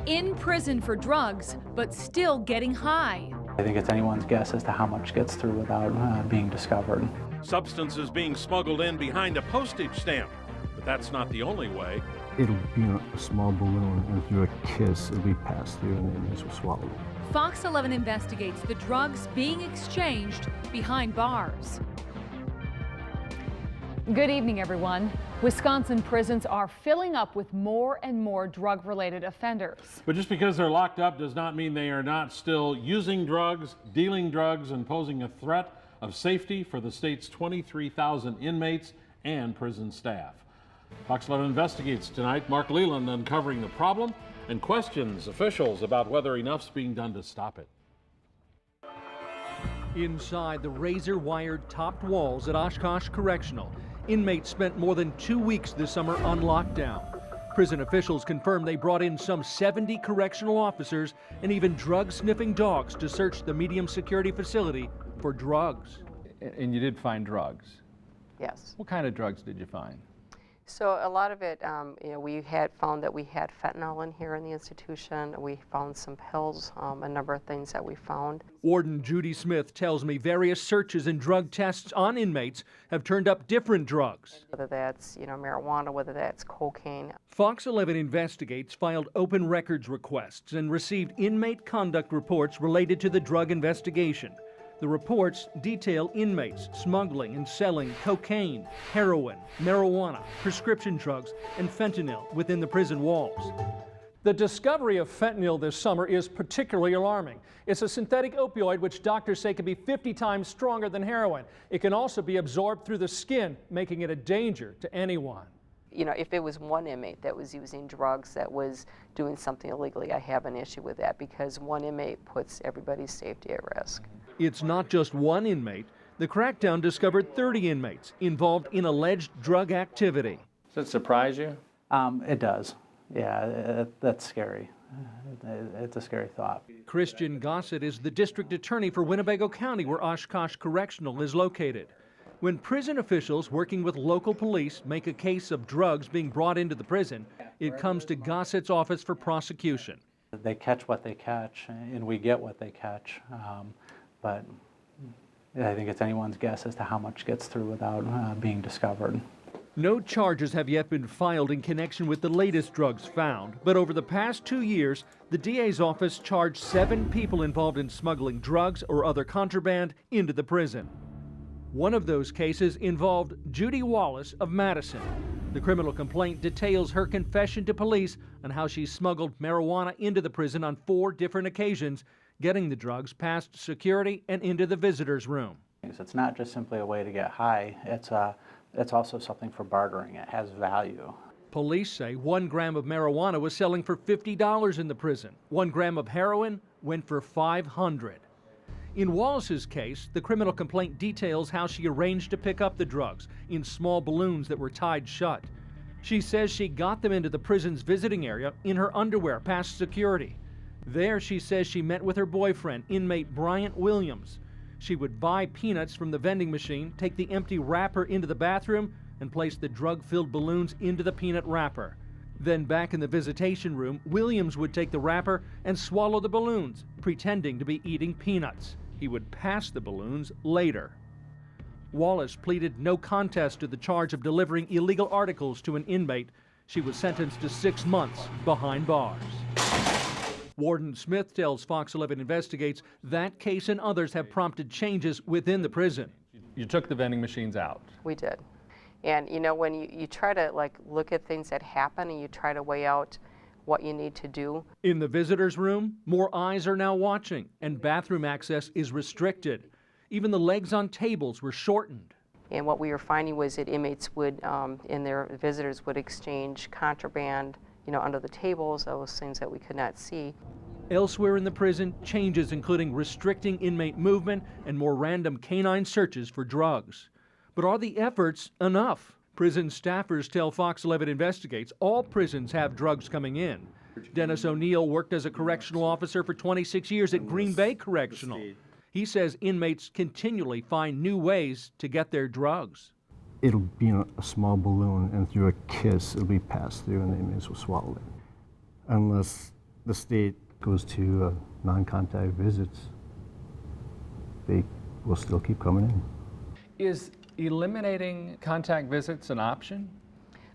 In prison for drugs, but still getting high. I think it's anyone's guess as to how much gets through without being discovered. Substances being smuggled in behind a postage stamp, but that's not the only way. It'll be a small balloon, and through a kiss, it'll be passed through, and the inmates will swallow it. Fox 11 investigates the drugs being exchanged behind bars. Good evening, everyone. Wisconsin prisons are filling up with more and more drug-related offenders. But just because they're locked up does not mean they are not still using drugs, dealing drugs, and posing a threat of safety for the state's 23,000 inmates and prison staff. Fox 11 investigates tonight. Mark Leland uncovering the problem and questions officials about whether enough's being done to stop it. Inside the razor-wired topped walls at Oshkosh Correctional, inmates spent more than 2 weeks this summer on lockdown. Prison officials confirm they brought in some 70 correctional officers and even drug-sniffing dogs to search the medium security facility for drugs. And you did find drugs? Yes. What kind of drugs did you find? So a lot of it, we had found that we had fentanyl in here in the institution. We found some pills, a number of things that we found. Warden Judy Smith tells me various searches and drug tests on inmates have turned up different drugs. Whether that's, marijuana, whether that's cocaine. Fox 11 Investigates filed open records requests and received inmate conduct reports related to the drug investigation. The reports detail inmates smuggling and selling cocaine, heroin, marijuana, prescription drugs, and fentanyl within the prison walls. The discovery of fentanyl this summer is particularly alarming. It's a synthetic opioid which doctors say can be 50 times stronger than heroin. It can also be absorbed through the skin, making it a danger to anyone. If it was one inmate that was using drugs, that was doing something illegally, I have an issue with that because one inmate puts everybody's safety at risk. It's not just one inmate. The crackdown discovered 30 inmates involved in alleged drug activity. Does it surprise you? It does. Yeah, that's scary. It's a scary thought. Christian Gossett is the district attorney for Winnebago County, where Oshkosh Correctional is located. When prison officials working with local police make a case of drugs being brought into the prison, it comes to Gossett's office for prosecution. They catch what they catch, and we get what they catch. But I think it's anyone's guess as to how much gets through without being discovered. No charges have yet been filed in connection with the latest drugs found, but over the past 2 years, the DA's office charged 7 people involved in smuggling drugs or other contraband into the prison. One of those cases involved Judy Wallace of Madison. The criminal complaint details her confession to police on how she smuggled marijuana into the prison on 4 different occasions, getting the drugs past security and into the visitors' room. It's not just simply a way to get high, it's also something for bartering. It has value. Police say 1 gram of marijuana was selling for $50 in the prison. 1 gram of heroin went for $500. In Wallace's case, the criminal complaint details how she arranged to pick up the drugs in small balloons that were tied shut. She says she got them into the prison's visiting area in her underwear past security. There, she says she met with her boyfriend, inmate Bryant Williams. She would buy peanuts from the vending machine, take the empty wrapper into the bathroom, and place the drug-filled balloons into the peanut wrapper. Then back in the visitation room, Williams would take the wrapper and swallow the balloons, pretending to be eating peanuts. He would pass the balloons later. Wallace pleaded no contest to the charge of delivering illegal articles to an inmate. She was sentenced to 6 months behind bars. Warden Smith tells Fox 11 Investigates that case and others have prompted changes within the prison. You took the vending machines out. We did. And when you try to look at things that happen and you try to weigh out what you need to do. In the visitors' room, more eyes are now watching and bathroom access is restricted. Even the legs on tables were shortened. And what we were finding was that inmates would, and their visitors would exchange contraband, under the tables, those things that we could not see. Elsewhere in the prison, changes including restricting inmate movement and more random canine searches for drugs. But are the efforts enough? Prison staffers tell Fox 11 Investigates all prisons have drugs coming in. Dennis O'Neill worked as a correctional officer for 26 years at Green Bay Correctional. He says inmates continually find new ways to get their drugs. It'll be a small balloon, and through a kiss, it'll be passed through, and the inmates will swallow it. Unless the state goes to non-contact visits, they will still keep coming in. Is eliminating contact visits an option?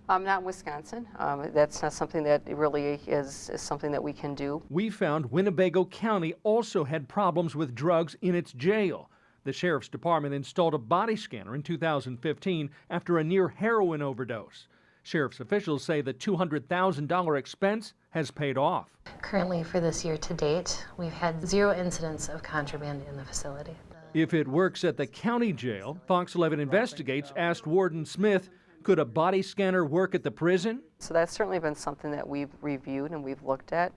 Not in Wisconsin. That's not something that really is something that we can do. We found Winnebago County also had problems with drugs in its jail. The sheriff's department installed a body scanner in 2015 after a near heroin overdose. Sheriff's officials say the $200,000 expense has paid off. Currently, for this year to date, we've had 0 incidents of contraband in the facility. If it works at the county jail, Fox 11 Investigates asked Warden Smith, could a body scanner work at the prison? So that's certainly been something that we've reviewed and we've looked at.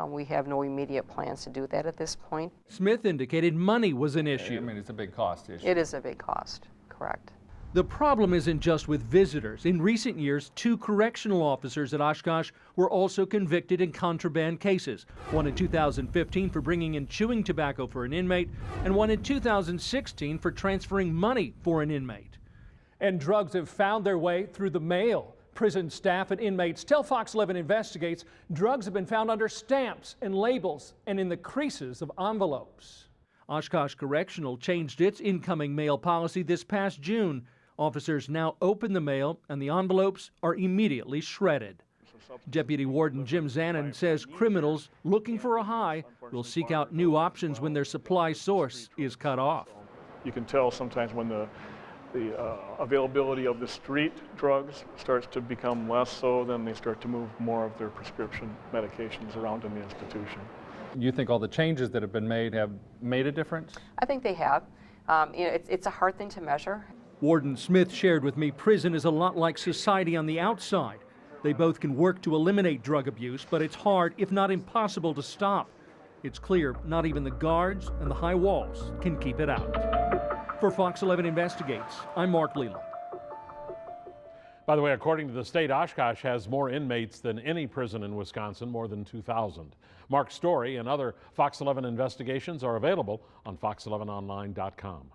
We have no immediate plans to do that at this point. Smith indicated money was an issue. I mean, it's a big cost issue. It is a big cost, correct. The problem isn't just with visitors. In recent years, 2 correctional officers at Oshkosh were also convicted in contraband cases. One in 2015 for bringing in chewing tobacco for an inmate, and one in 2016 for transferring money for an inmate. And drugs have found their way through the mail. Prison staff and inmates tell Fox 11 Investigates drugs have been found under stamps and labels and in the creases of envelopes. Oshkosh Correctional changed its incoming mail policy this past June. Officers now open the mail and the envelopes are immediately shredded. Deputy Warden Jim Zanin says criminals looking for a high will seek out new options when their supply source is cut off. You can tell sometimes when the availability of the street drugs starts to become less so, then they start to move more of their prescription medications around in the institution. You think all the changes that have been made have made a difference? I think they have. It's a hard thing to measure. Warden Smith shared with me prison is a lot like society on the outside. They both can work to eliminate drug abuse, but it's hard, if not impossible, to stop. It's clear not even the guards and the high walls can keep it out. For Fox 11 Investigates, I'm Mark Leland. By the way, according to the state, Oshkosh has more inmates than any prison in Wisconsin, more than 2,000. Mark's story and other Fox 11 investigations are available on fox11online.com.